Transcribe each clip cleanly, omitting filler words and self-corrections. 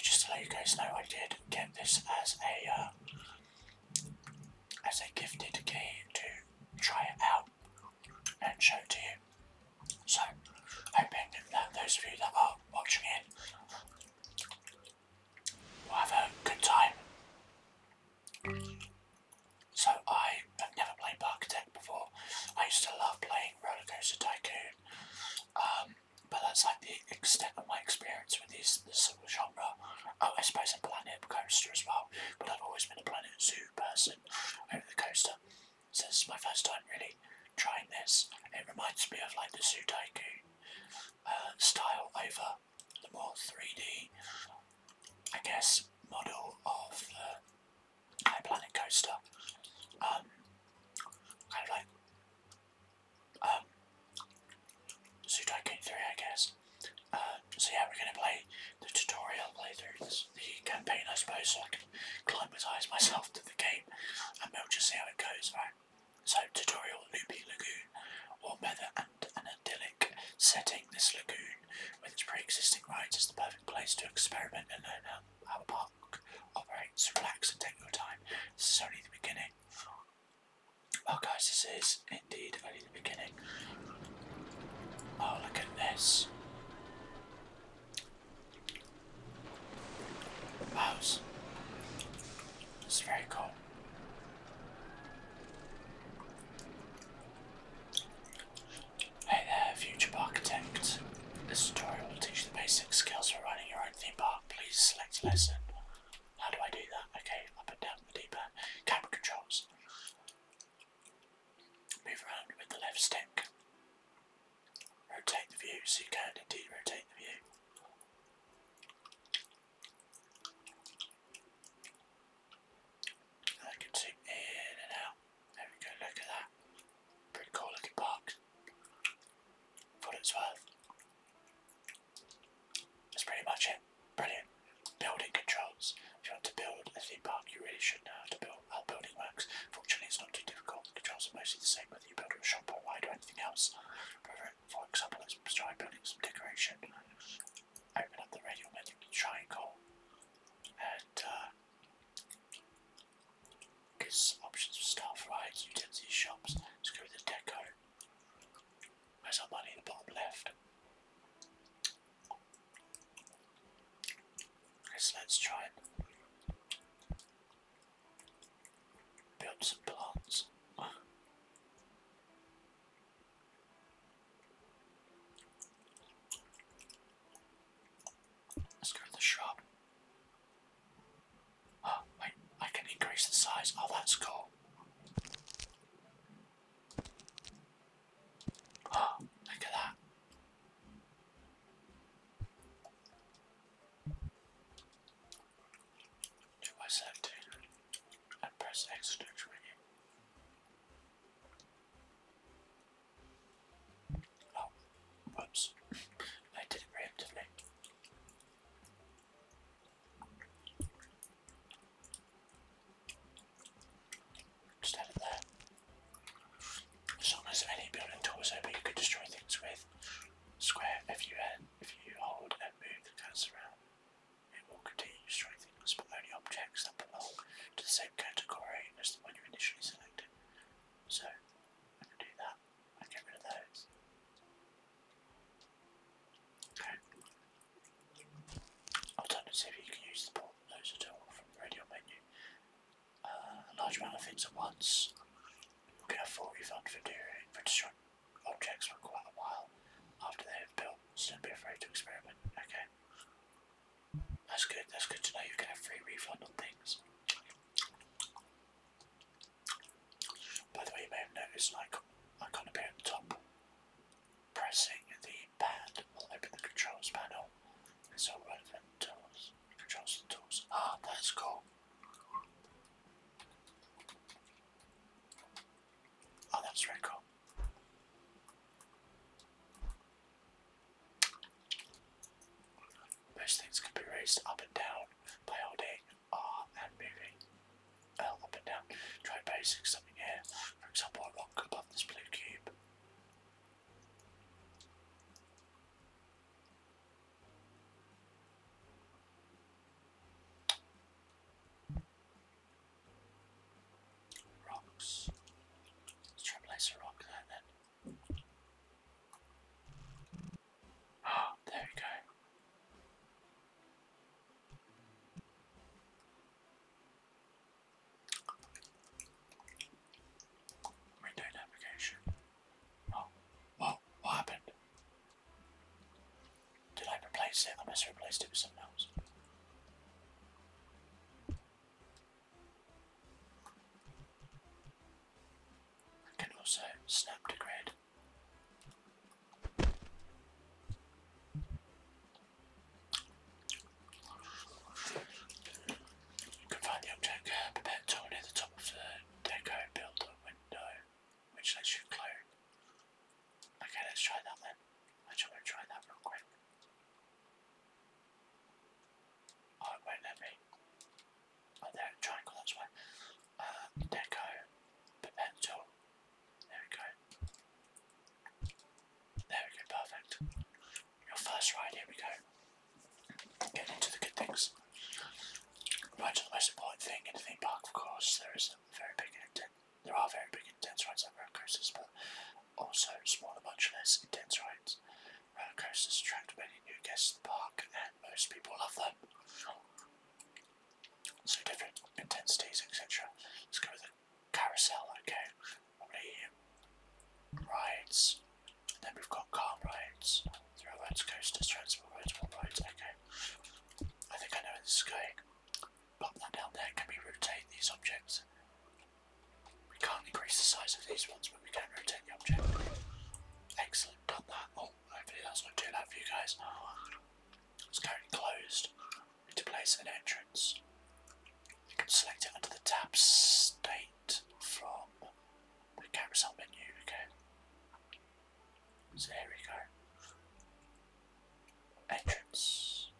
just to let you guys know, I did get this as a gifted key to try it out and show it to you. So, hoping that those of you that are watching it will have a good time. So, I have never played Parkitect before. I used to love playing Roller Coaster Tycoon, but that's like the extent of my experience with this sort of genre. Oh, I suppose a Planet Coaster as well, but I've always been a Planet Zoo person over the coaster. So this is my first time really trying this. It reminds me of like the Zoo Tycoon style over the more 3D, I guess, model of the Planet Coaster. Kind of like Zoo Tycoon 3, I guess. So yeah, we're going to play the tutorial playthroughs, the campaign I suppose, so I can climatise myself to the game and we'll just see how it goes, right? So tutorial Loopy Lagoon, warm weather and an idyllic setting. This lagoon with its pre-existing rides is the perfect place to experiment and learn how a park operates. Relax and take your time. This is only the beginning. Well guys, this is indeed only the beginning. Oh, look at this. Wow, it's very cool. Hey there, future Parkitect. This tutorial will teach you the basic skills for running your own theme park. Please select a lesson. How do I do that? Okay, up and down the D-pad. Camera controls. Move around with the left stick. Rotate the view, so you can indeed rotate the view. I can zoom in and out. There we go, look at that. Pretty cool looking park. For what it's worth. That's pretty much it. Brilliant. Building controls. If you want to build a theme park, you really should know how to build how building works. Fortunately, it's not too difficult. The controls are mostly the same whether you build a shop or ride or anything else. For example, let's try building some decoration. Open up the radial menu with the triangle and gives options for staff rides, utility shops. Let's go with the deco. Where's our money in the bottom left? So let's try and build some plants. Let's go with the shrub. Oh, wait, I can increase the size. Oh, that's cool. Oh, look at that. Do I select it and press X to menu? Oh, whoops. I did it preemptively. Just add it there. As long as any building tools open, you can destroy things with square. If you hold and move the cursor around, it will continue destroying things, but only objects that belong to the same category as the one you initially selected. So I can do that. I get rid of those. Okay. Alternatively, you can use the bulldozer tool from the radio menu. A large amount of things at once. You'll get a full refund for destroying objects for quite a while after they have built, so don't be afraid to experiment. Okay. That's good to know you get a free refund on things. By the way, you may have noticed an icon appear at the top. Pressing the pad will open the controls panel. It's all relevant tools. Controls and tools. Ah, that's cool. Oh, that's very cool. Most things can be raised up and down by holding R unless I replaced it with something else. I can also snap to grid. You can find the object pipette tool near the top of the deco builder window, which lets you clone. Okay, let's try that then. Actually, I'm going to try that real quick. Oh, it won't let me. Oh, there, triangle, that's why. Deco, pipette tool. There we go. There we go, perfect. Your first ride, here we go. Getting into the good things. Right to the most important thing in a theme park, of course, there are very big intense rides like roller coasters, but also smaller, much less intense rides. Roller coasters attract many new guests to the park, and most people love them. So different intensities, etc. Let's go with the carousel, okay. Probably rides. And then we've got calm rides, thrill rides, coasters, transport rides, wall rides, okay. I think I know where this is going. Pop that down there. Can we rotate these objects? We can't increase the size of these ones, but we can rotate the object. Excellent, done that. Oh, hopefully that's not too loud for you guys. It's currently closed. We need to place an entrance. You can select it under the tab state from the carousel menu, okay. So here we go. Entrance.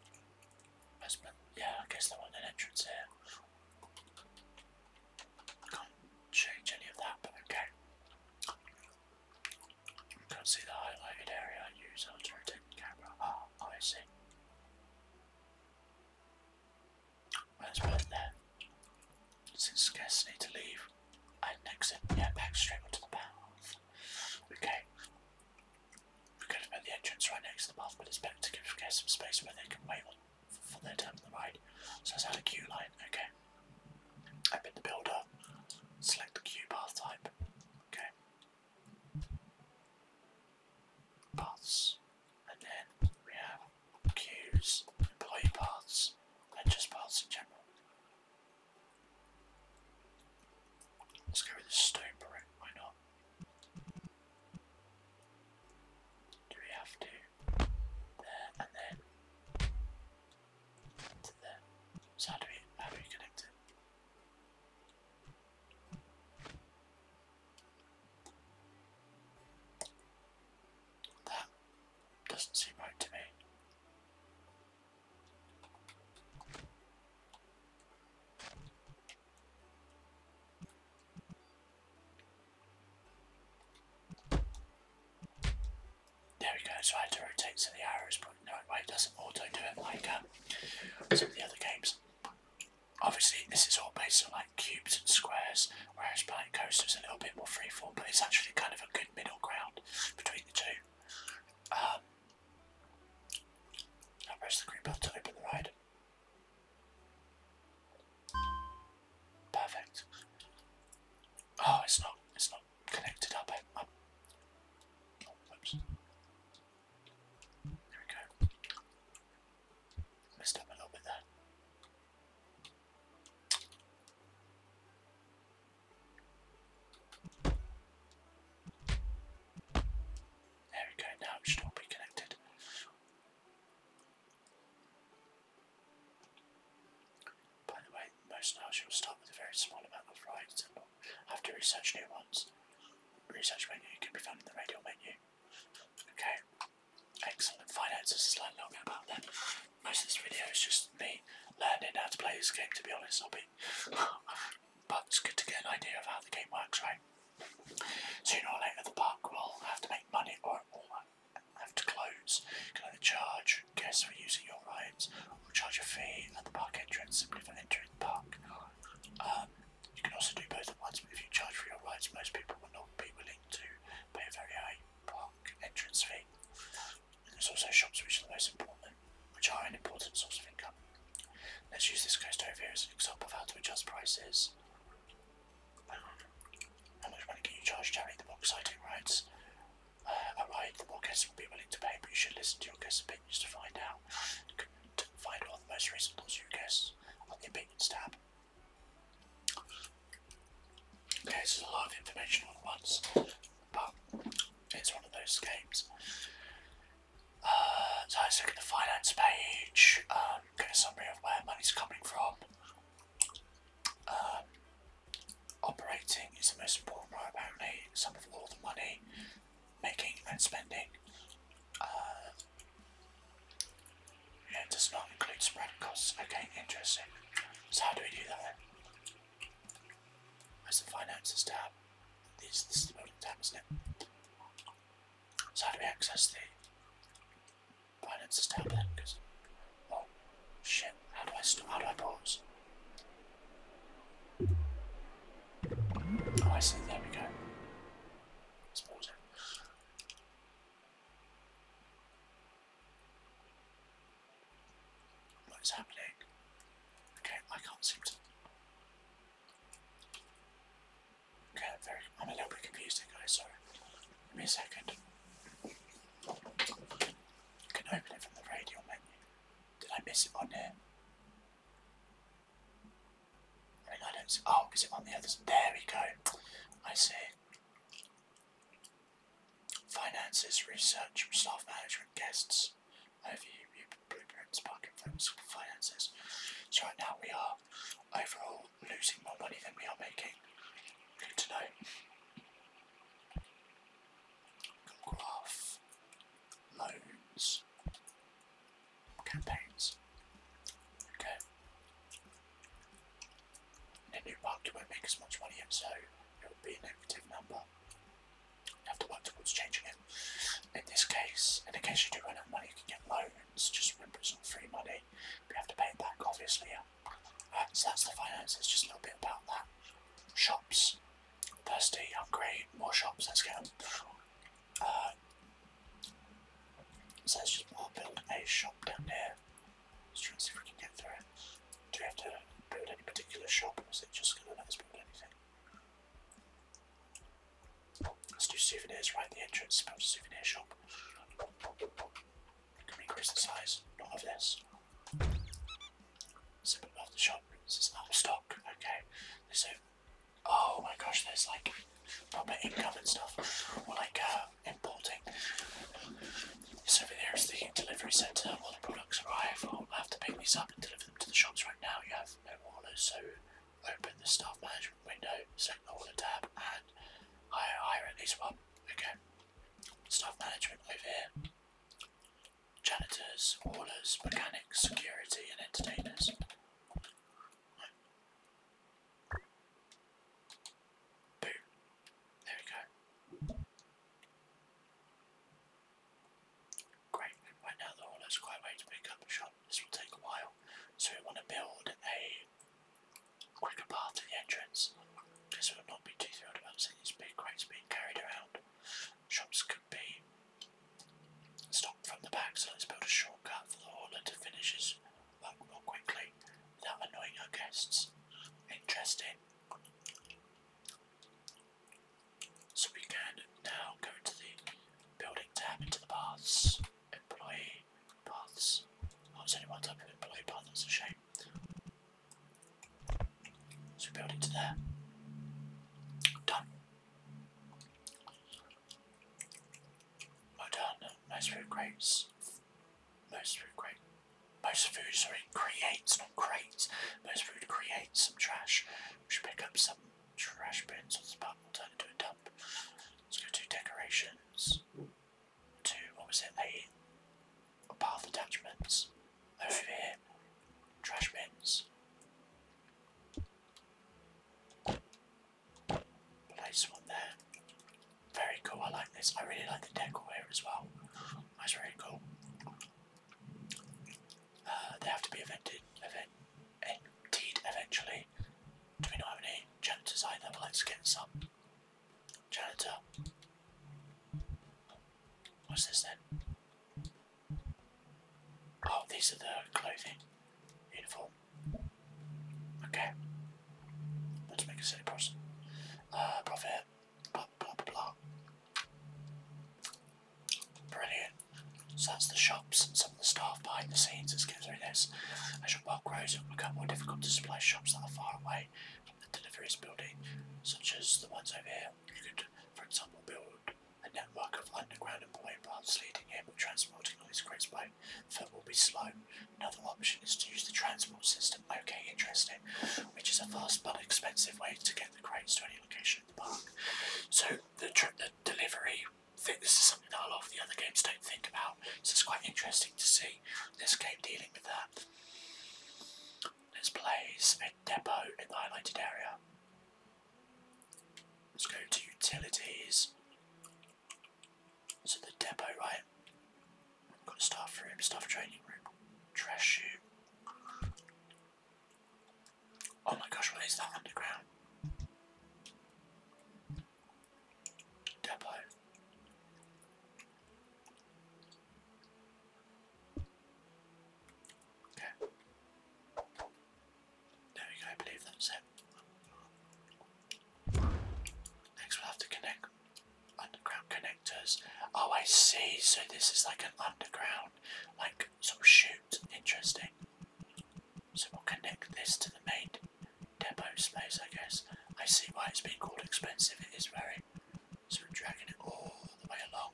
Yeah, I guess they want an entrance here. Can't change any of that, but okay. Can't see the highlighted area. Use how to rotate the camera. Oh, I see. Let's put it there. Since guests need to leave and exit, yeah, back straight onto the path. Okay. We could have put the entrance right next to the path, but it's better to give guests some space where they can wait for their turn on the ride. So let's add a queue line, okay. Open the builder, select the queue path type, okay. Paths, and then we have queues, employee paths, and just paths in general. Let's go with the stone brick, why not? Do we have to? There, and then to there. So how do we connect it? That doesn't seem right to me. There we go, so I had to rotate so the arrows pointing the right way. It doesn't auto do it like some of the other games. Obviously, this is all based on like cubes and squares, whereas Planet Coaster is a little bit more freeform, but it's actually kind of a good middle ground between the two. I'll press the green button to open the ride. Perfect. Oh, it's not connected up. Oh, whoops. There we go. Messed up a little bit there. There we go, now it should all be connected. By the way, most now you'll start with a very small amount of rides and have to research new ones. Research menu can be found in the radial menu. Okay, excellent. Finances is like a little bit about them. Most of this video is just me learning how to play this game, to be honest. But it's good to get an idea of how the game works, right? Sooner or later the park will have to make money or it will have to close. You can either charge guests for using your rides or charge a fee at the park entrance simply for entering the park. You can also do both at once, but if you charge for your rides, most people will not be willing to pay a very high park entrance fee. And there's also shops which are the most important, which are an important source of income. Let's use this coaster over here as an example of how to adjust prices. How much money can you charge to the box sighting rides? A ride provide, the more guests will be willing to pay, but you should listen to your guests' opinions to find out. You can find all the most reasonable to your guests on the opinions tab. Okay, this is a lot of information all at once, but it's one of those games. So let's look at the finance page, get a summary of where money's coming from. Operating is the most important part, apparently. Some of all the money making and spending. Yeah, it does not include spread costs. Okay, interesting. So how do we do that then? Where's the finances tab? This is the building tab, isn't it? So how do we access the finances tab then? Because, oh shit, how do I pause? Oh, I see, there we go. Let's pause it. What is happening? Okay, I can't seem to. Okay, I'm a little bit confused here, guys, sorry. Give me a second. You can open it from the radial menu. Did I miss it on here? I don't see. Oh, is it on the others? There we go. I see. Finances, research, staff management, guests, overview, blueprints, Parkitect First Finances. So right now we are overall losing more money than we are making. Good to know. Graph, loans, campaigns. Okay. In a new market won't make as much money, and so it will be a negative number. You have to work towards changing it. In this case, in case you do run out of money, you can get loans. Just remember it's not free money. But you have to pay it back, obviously. Yeah. So that's the finances. Just a little bit about that. Shops. Thirsty, hungry, more shops. Let's get them. So let's just build a shop down here. Let's try and see if we can get through it. Do we have to build any particular shop, or is it just going to let us build anything? Let's do souvenirs right at the entrance. Build a souvenir shop. Can we increase the size? Not of this. Simple of the shop. This is out of stock. Okay. So, oh my gosh, there's like proper income and stuff. Or like importing. So over there is the delivery centre. All the products arrive. I'll have to pick these up and deliver them to the shops right now. You have no orders, so open the staff management window, select the order tab, and hire at least one. Okay. Staff management over here. Janitors, orders, mechanics, security, and entertainers. Boom. There we go. Great. Right now the order's quite a way to pick up a shop. This will take a while. So we want to build a quicker path to the entrance. Because we'll not be too thrilled about seeing these big crates being carried around. Shops could be stocked from the back, so let's build a shortcut for the order to finish his work more quickly without annoying our guests. Interesting. So we can now go to the building tab, into the paths, employee paths. Oh, there's only one type of employee path, that's a shame. So build it to there. Done. Well done. Most food crates. Most food creates, not crates. Most food creates some trash. We should pick up some trash bins on the spot. We'll turn it into a dump. Let's go to decorations. To, what was it? A path attachments. Over here. Trash bins. Place one there. Very cool, I like this. I really like the decor here as well. That's very cool. They have to be emptied eventually. Do we not have any janitors either? Well, let's get some. Janitor. What's this then? Oh, these are the clothing. Uniform. Okay. Let's make a silly profit. Blah, blah, blah, blah. areas. As your park grows, it will become more difficult to supply shops that are far away from the deliveries building, such as the ones over here. You could, for example, build a network of underground employee paths leading here, but transporting all these crates by foot will be slow. Another option is to use the transport system. Okay, interesting. Which is a fast but expensive way to get the crates to any location in the park. So the delivery thing, this is something that a lot of the other games don't think about. So it's quite interesting to see this game dealing with that. Let's place a depot in the highlighted area. Let's go to utilities. So the depot, right? We've got a staff room, staff training room, trash chute. Oh my gosh, what is that underground? Depot. Okay. There we go, I believe that's it. Next we'll have to connect underground connectors. Oh, I see, so this is like an underground, like sort of chute. Interesting. So we'll connect this to the main depot space, I guess. I see why it's been called expensive, it is very. So we're dragging it all the way along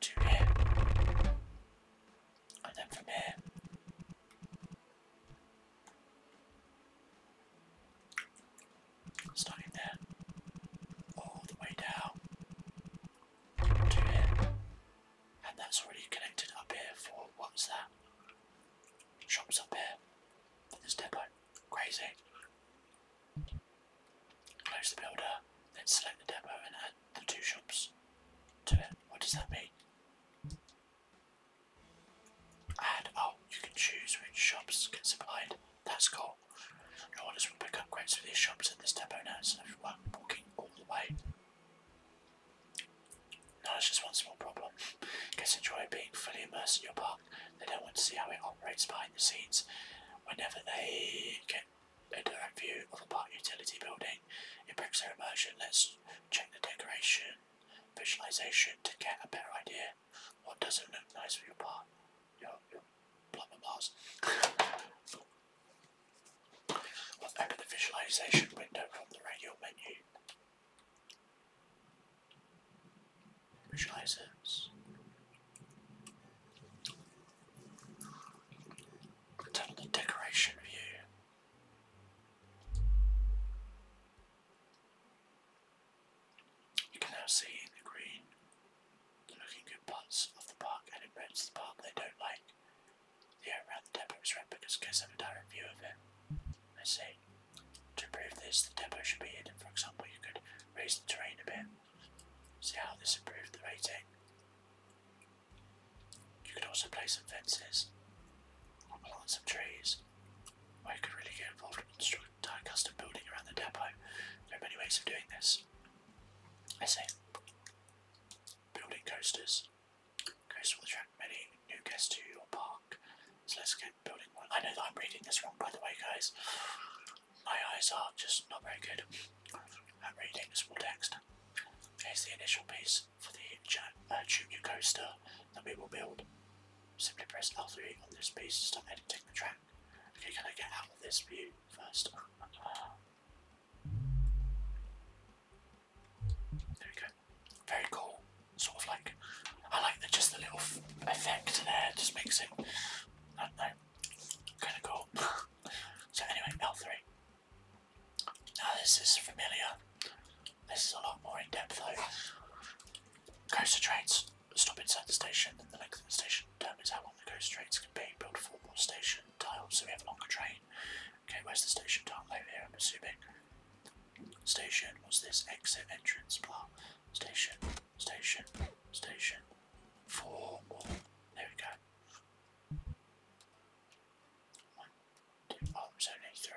to here. And then from here, starting there, all the way down to here. And that's already connected up here for, what's that? Shops up here for this depot. Crazy. Close the builder, then select the depot and add the two shops to it. What does that mean? Add, oh, you can choose which shops get supplied. That's cool. Your orders will pick up crates for these shops at this depot now, so everyone walking all the way. No, it's just one small problem. Guests enjoy being fully immersed in your park. They don't want to see how it operates behind the scenes. Whenever they get a direct view of a park utility building, it breaks their immersion. Let's check the decoration, visualization to get a better idea. What doesn't look nice for your park? Your blah blah blahs. Open the visualization window from the radial menu. Visualizers. Turn on the decoration view. You can now see in the green the looking good parts of the park, and in red the part they don't like. The area around the depot is red because guests have a direct view of it. I see. To improve this, the depot should be hidden. For example, you could raise the terrain a bit. See how this improved the rating. You could also place some fences, plant some trees, or you could really get involved and construct an entire custom building around the depot. There are many ways of doing this. I say, building coasters. Coasters will attract many new guests to your park. So let's get building one. I know that I'm reading this wrong, by the way, guys. My eyes are just not very good at reading small text. Here's the initial piece for the junior coaster that we will build. Simply press L3 on this piece to start editing the track. Okay, can I get out of this view first? There we go. Very cool. Sort of like, I like just the little effect there, just makes it, I don't know, kind of cool. So anyway, L3. Now this is familiar. This is a lot more in depth though. Coaster trains stop inside the station, and the length of the station determines how long the coaster trains can be. Build 4 more station tiles so we have a longer train. Okay, where's the station tile? Over here, I'm assuming. Station, what's this? Exit, entrance, blah. Station, station, station. 4 more. There we go. 1, 2, oh, there's only 3.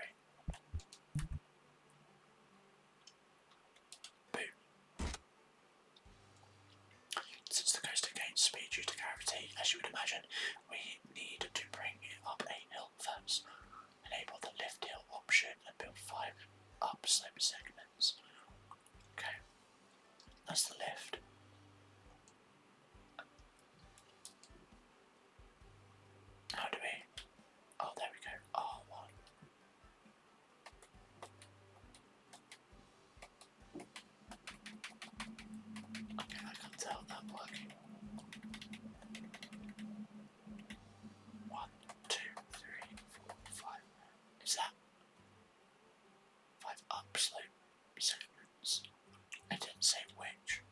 Since the coaster gains speed due to gravity, as you would imagine, we need to bring it up a hill first. Enable the lift hill option and build 5 up slope segments. Okay, that's the lift. How do we? upslope segments. It didn't say which.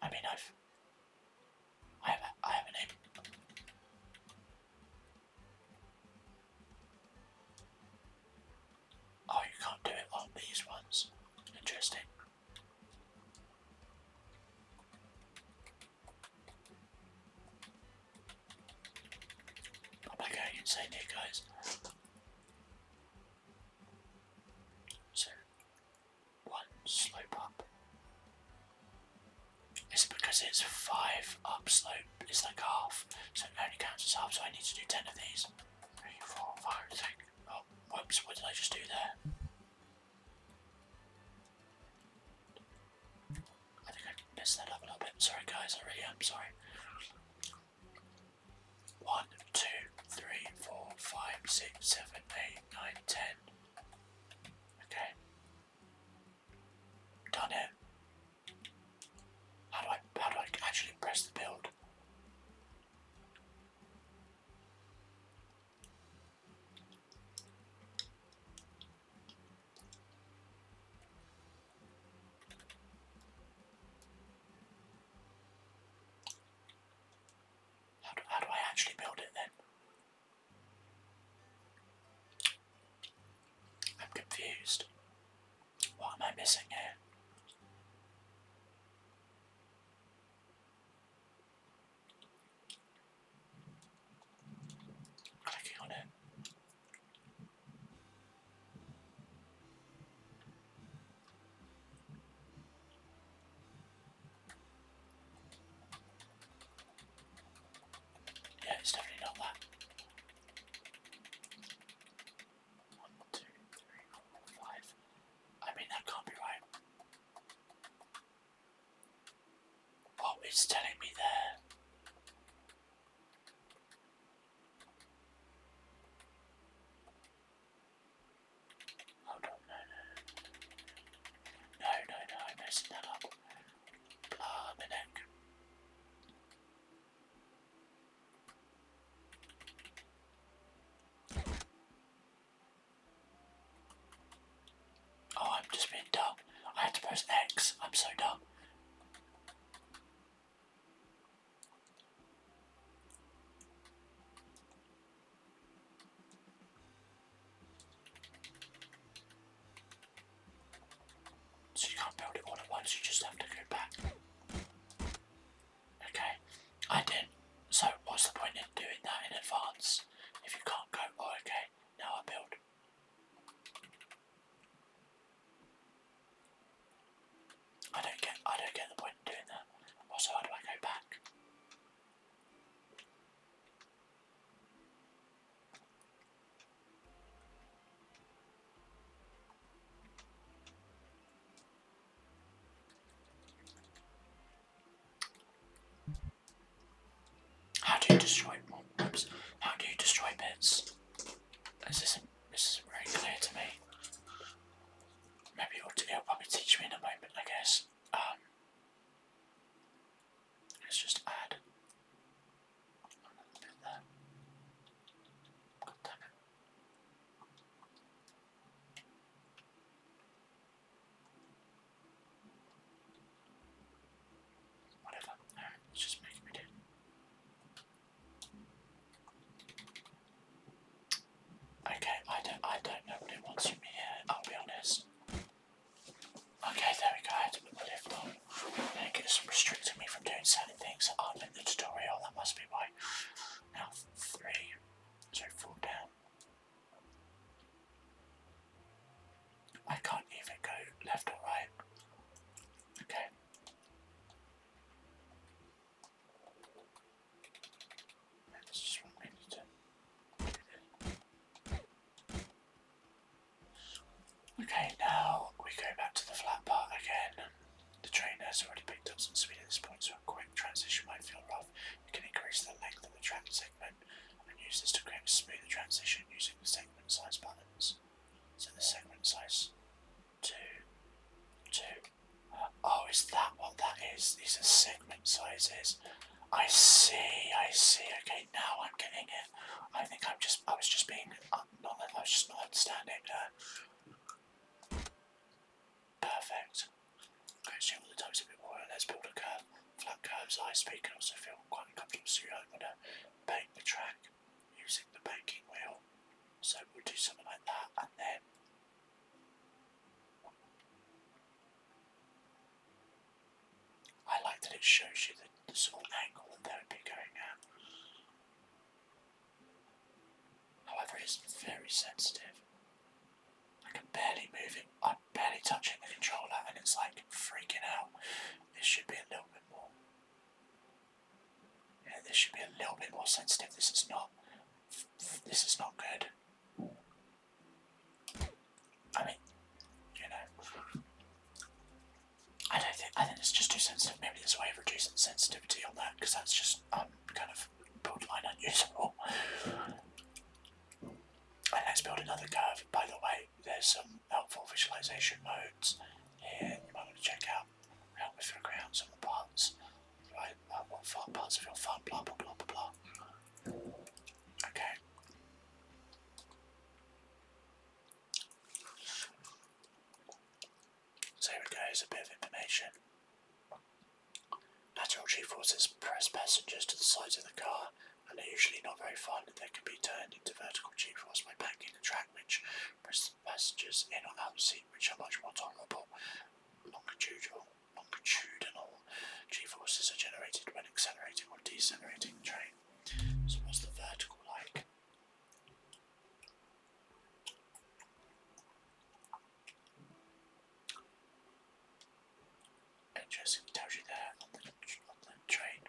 I mean, I haven't even. Oh, you can't do it on these ones. Interesting. I'm not going insane here, guys. So, one slope up. It's because it's 5 upslope. It's like half, so it only counts as half. So I need to do 10 of these. 3, 4, 5, 6. Oh, whoops! What did I just do there? I think I messed that up a little bit. Sorry, guys. I really am sorry. 1, 2, 3, 4, 5, 6, 7, 8, 9, 10. Okay. Done it. How do I actually press the build? How do I actually build it then? I'm confused. What am I missing here? Clicking on it. Yeah, it's definitely not that. 1, 2, 3, 4, 5. I mean, that can't be right. Oh, it's telling me there. Hold on, no, I'm messing that up. Blimey neck. Oh, I'm just being dumb. I had to press X. I'm so dumb. So you can't build it all at once, you just have to go back. Okay, I did. So what's the point in doing that in advance if you can't go? Oh, okay. Now I build. I don't get the point in doing that. Also, how do I go back? How do you destroy? Oops. How do you destroy bits? This isn't very clear to me. Maybe it'll probably teach me in a moment, I guess. Let's just add another bit there. God damn it. Whatever. Alright, it's just making me do. Okay, I don't know what it wants from me here, I'll be honest. Okay, there we go, I had to put the lift on. And it keeps restricting me from doing certain things that aren't in the tutorial, that must be why. Now 3, so 4 down. I can't even go left or right. Okay. That's just what we need to do. Okay, now we go back to the flat part again. The trainer has already picked up some speed at this point, so a quick transition might feel rough. You can increase the length of the track segment and use this to create a smoother transition using the segment size buttons. So the segment size 2, 2. Oh, is that what that is? These are segment sizes. I see. Okay, now I'm getting it. I think I was just not understanding. it shows you the sort of angle that they would be going at. However, it's very sensitive. I can barely move it. I'm barely touching the controller, and it's like freaking out. This should be a little bit more. Yeah, this should be a little bit more sensitive. This is not. This is not good. I mean, you know, I think it's just too sensitive. Maybe there's a way of reducing the sensitivity on that, because that's just kind of borderline unusable. And let's build another curve. By the way, there's some helpful visualization modes here you might want to check out. Help me figure out some parts. Right, what parts of your fun, blah blah blah blah blah. Okay. So here we go, here's a bit of information. Lateral G-forces press passengers to the sides of the car, and they're usually not very fun. They can be turned into vertical G-force by banking the track, which presses the passengers in or out of the seat, which are much more tolerable. Longitudinal G-forces are generated when accelerating or decelerating the train. So what's the vertical like? Interesting, it tells you there on the train.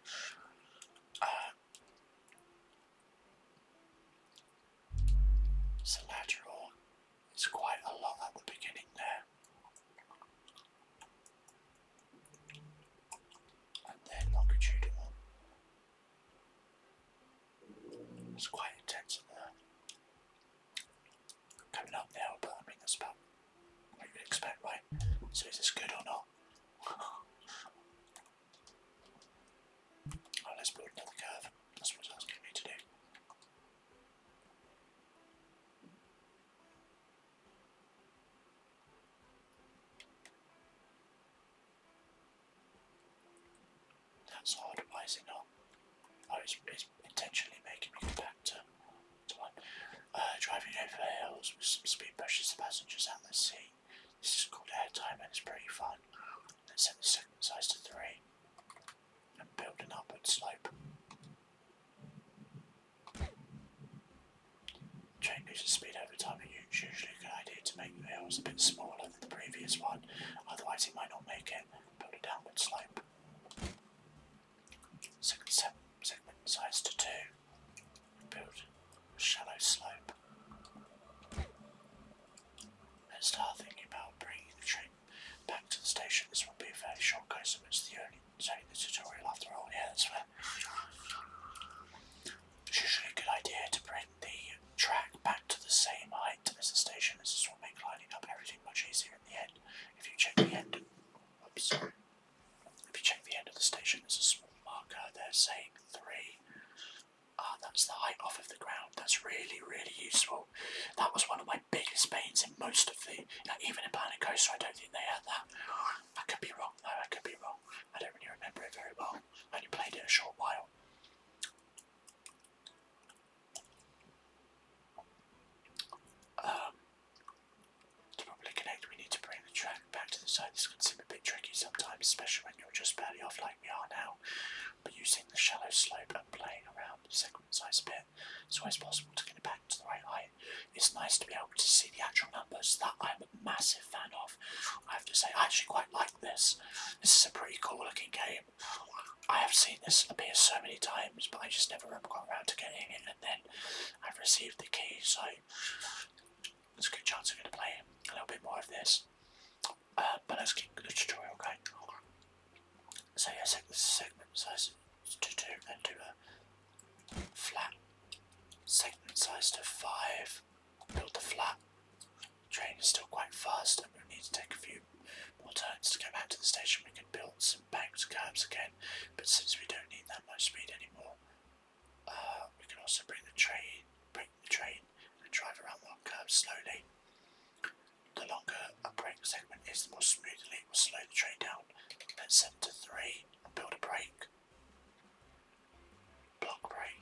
So lateral is quite a lot at the beginning there. And then longitudinal. It's quite intense in there. Coming up now, but I mean that's about what you would expect, right? So is this good or not? Oh, let's build another curve. That's what it's asking me to do. That's odd. Why is it not? Oh, it's intentionally making me go back to one. Driving over hills with some speed pushes the passengers out of the seat. This is called airtime and it's pretty fun. Let's set the segment size to 3 and build an upward slope. Train loses speed over time, and it's usually a good idea to make the hills a bit smaller than the previous one, otherwise it might not make it. Build a downward slope. Segment size to 2. Build a shallow slope. Let's start thinking about bringing the train back to the station. This will be a fairly short go, so it's only the tutorial after all. Yeah, that's fair. It's usually a good idea to bring the track back to the same height as the station. This will make lining up everything much easier in the end. If you check the end, oops, sorry. If you check the end of the station, there's a small marker there saying 3. That's the height off of the ground. That's really, really useful. That was one of my biggest pains in most of the, even in Planet Coaster, I don't think they had that. I could be wrong though, I could be wrong. I don't really remember it very well. I only played it a short while. To properly connect, we need to bring the track back to the side. This can seem a bit tricky sometimes, especially when you're just barely off like we are now. But using the shallow slope and playing around the segment size a bit, it's always possible to get it back to the right height. It's nice to be able to see the actual numbers that I'm a massive fan of. I have to say, I actually quite like this. This is a pretty cool looking game. I have seen this appear so many times, but I just never got around to getting it, and then I've received the key, so there's a good chance I'm going to play a little bit more of this. But let's keep the tutorial going. So yeah, set the segment size to 2 and do a flat. Segment size to 5. Build the flat. Train is still quite fast and we need to take a few more turns to go back to the station. We can build some banked curbs again, but since we don't need that much speed anymore, we can also bring the train and drive around the curbs slowly. The longer a brake segment is, the more smoothly it will slow the train down. Let's set to 3 and build a brake. Block brake.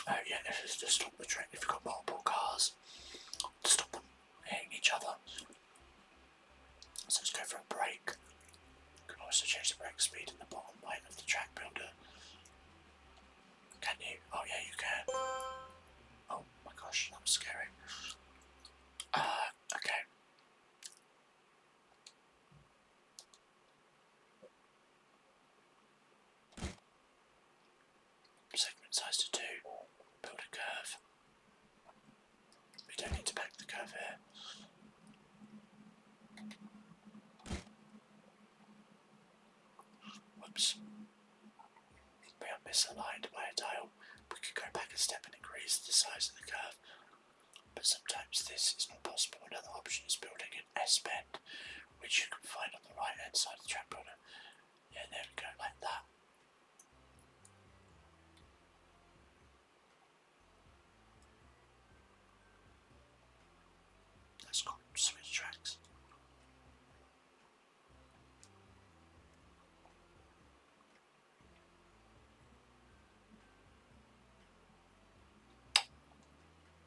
Oh yeah, this is to stop the train if you've got multiple cars. each other. So let's go for a brake. You can also change the brake speed in the bottom right of the track builder. Can you? Oh yeah, you can. Oh my gosh, that was scary. Okay. Segment size to 2. Build a curve. We don't need to back the curve here. Whoops. We are misaligned by a dial. We could go back a step and increase the size of the curve. But sometimes this is not possible. Another option is building an S-bend, which you can find on the right hand side of the track builder. Yeah, there we go, like that. Let's go switch tracks.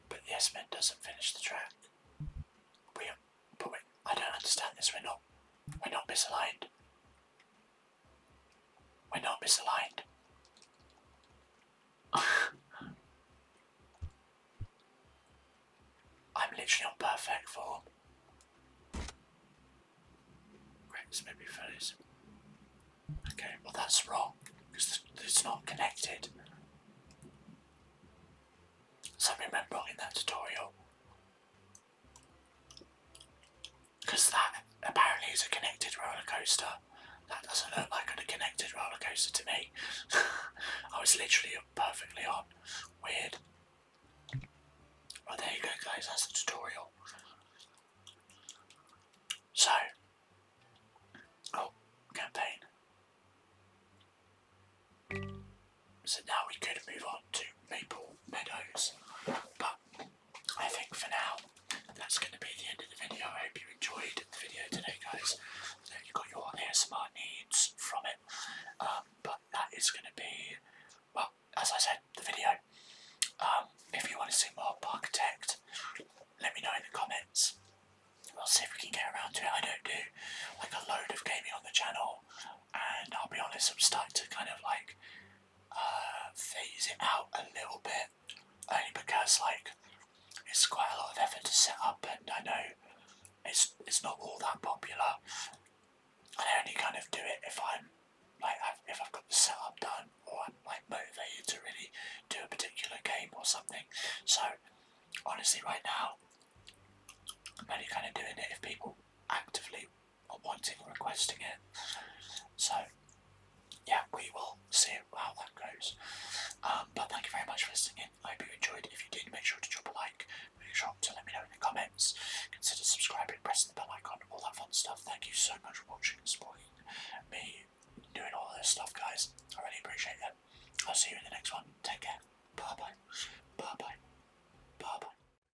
But the S-bend doesn't finish the track. But wait, I don't understand this. We're not misaligned. We're not misaligned. I'm literally on perfect form. Rex maybe fellas. Okay, well that's wrong because it's not connected. Something went wrong in that tutorial. Because that apparently is a connected roller coaster. That doesn't look like a connected roller coaster to me. I was literally perfectly on. Weird. Well, there you go, guys. That's the tutorial. So, campaign. So now we could move on to Maple Meadows, but I think for now that's going to be the end of the video. I hope you enjoyed the video today, guys. So you got your ASMR needs from it, but that is going to be, well, as I said, the video. If you want to see more Parkitect, let me know in the comments. We'll see if we can get around to it. I don't do like a load of gaming on the channel, and I'll be honest, I'm starting to kind of like phase it out a little bit, only because like it's quite a lot of effort to set up, and I know it's not all that popular. I only kind of do it if I'm like if I've got the setup done, or I'm like motivated to really do a particular game or something. So honestly, right now I'm only kind of doing it if people actively are wanting or requesting it. So yeah, we will see how that goes. But thank you very much for listening in. I hope you enjoyed. If you did, make sure to drop a like. Make sure to let me know in the comments. Consider subscribing, pressing the bell icon, all that fun stuff. Thank you so much for watching and supporting me doing all this stuff, guys. I really appreciate it. I'll see you in the next one.